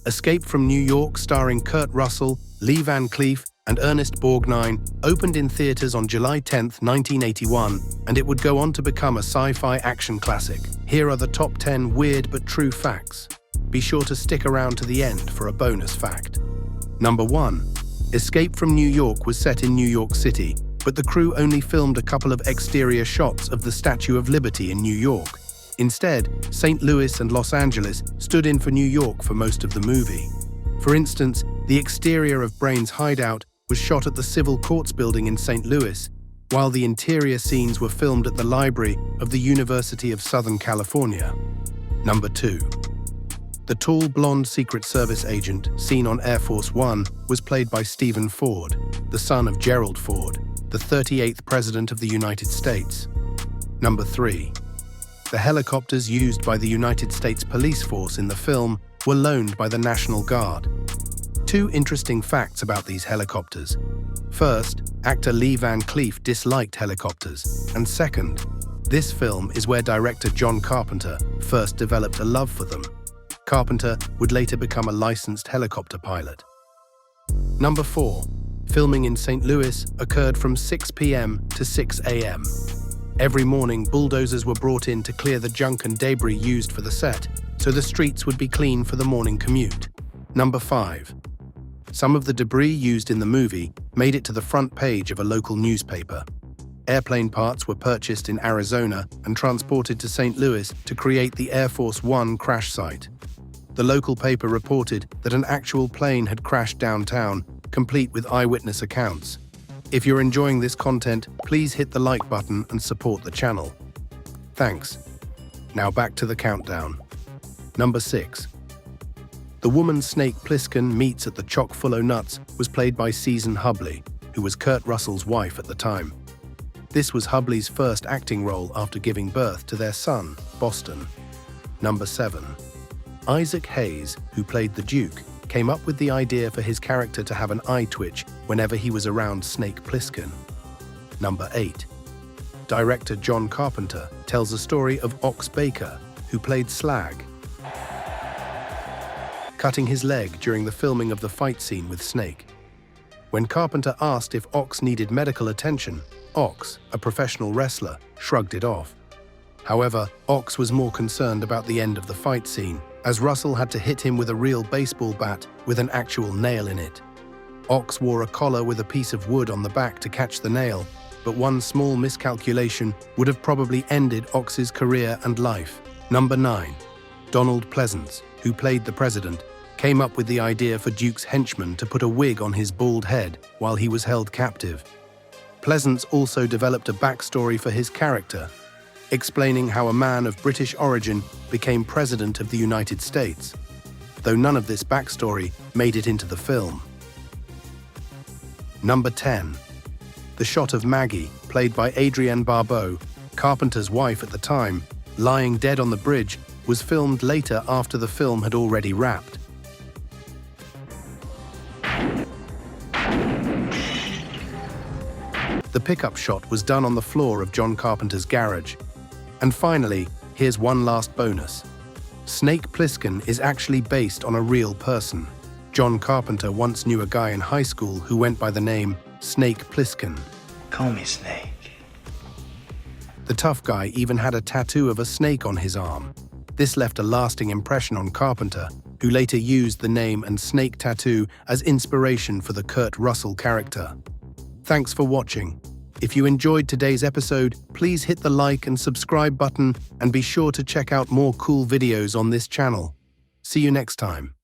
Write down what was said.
Escape from New York, starring Kurt Russell, Lee Van Cleef, and Ernest Borgnine, opened in theaters on July 10, 1981, and it would go on to become a sci-fi action classic. Here are the top 10 weird but true facts. Be sure to stick around to the end for a bonus fact. Number 1. Escape from New York was set in New York City, but the crew only filmed a couple of exterior shots of the Statue of Liberty in New York. Instead, St. Louis and Los Angeles stood in for New York for most of the movie. For instance, the exterior of Brain's hideout was shot at the Civil Courts building in St. Louis, while the interior scenes were filmed at the library of the University of Southern California. Number 2. The tall, blonde Secret Service agent seen on Air Force One was played by Stephen Ford, the son of Gerald Ford, the 38th President of the United States. Number 3. The helicopters used by the United States Police Force in the film were loaned by the National Guard. 2 interesting facts about these helicopters. First, actor Lee Van Cleef disliked helicopters, and second, this film is where director John Carpenter first developed a love for them. Carpenter would later become a licensed helicopter pilot. Number 4. Filming in St. Louis occurred from 6 p.m. to 6 a.m. Every morning, bulldozers were brought in to clear the junk and debris used for the set, so the streets would be clean for the morning commute. Number 5. Some of the debris used in the movie made it to the front page of a local newspaper. Airplane parts were purchased in Arizona and transported to St. Louis to create the Air Force One crash site. The local paper reported that an actual plane had crashed downtown, complete with eyewitness accounts. If you're enjoying this content, please hit the like button and support the channel. Thanks. Now back to the countdown. Number 6. The woman Snake Plissken meets at the Chock-full-o'-nuts was played by Season Hubley, who was Kurt Russell's wife at the time. This was Hubley's first acting role after giving birth to their son, Boston. Number 7. Isaac Hayes, who played the Duke, came up with the idea for his character to have an eye twitch whenever he was around Snake Plissken. Number 8. Director John Carpenter tells a story of Ox Baker, who played Slag, cutting his leg during the filming of the fight scene with Snake. When Carpenter asked if Ox needed medical attention, Ox, a professional wrestler, shrugged it off. However, Ox was more concerned about the end of the fight scene, as Russell had to hit him with a real baseball bat with an actual nail in it. Ox wore a collar with a piece of wood on the back to catch the nail, but one small miscalculation would have probably ended Ox's career and life. Number 9. Donald Pleasance, who played the president, came up with the idea for Duke's henchman to put a wig on his bald head while he was held captive. Pleasance also developed a backstory for his character, explaining how a man of British origin became president of the United States, though none of this backstory made it into the film. Number 10. The shot of Maggie, played by Adrienne Barbeau, Carpenter's wife at the time, lying dead on the bridge, was filmed later after the film had already wrapped. The pickup shot was done on the floor of John Carpenter's garage. And finally, here's one last bonus. Snake Plissken is actually based on a real person. John Carpenter once knew a guy in high school who went by the name Snake Plissken. Call me Snake. The tough guy even had a tattoo of a snake on his arm. This left a lasting impression on Carpenter, who later used the name and snake tattoo as inspiration for the Kurt Russell character. Thanks for watching. If you enjoyed today's episode, please hit the like and subscribe button and be sure to check out more cool videos on this channel. See you next time.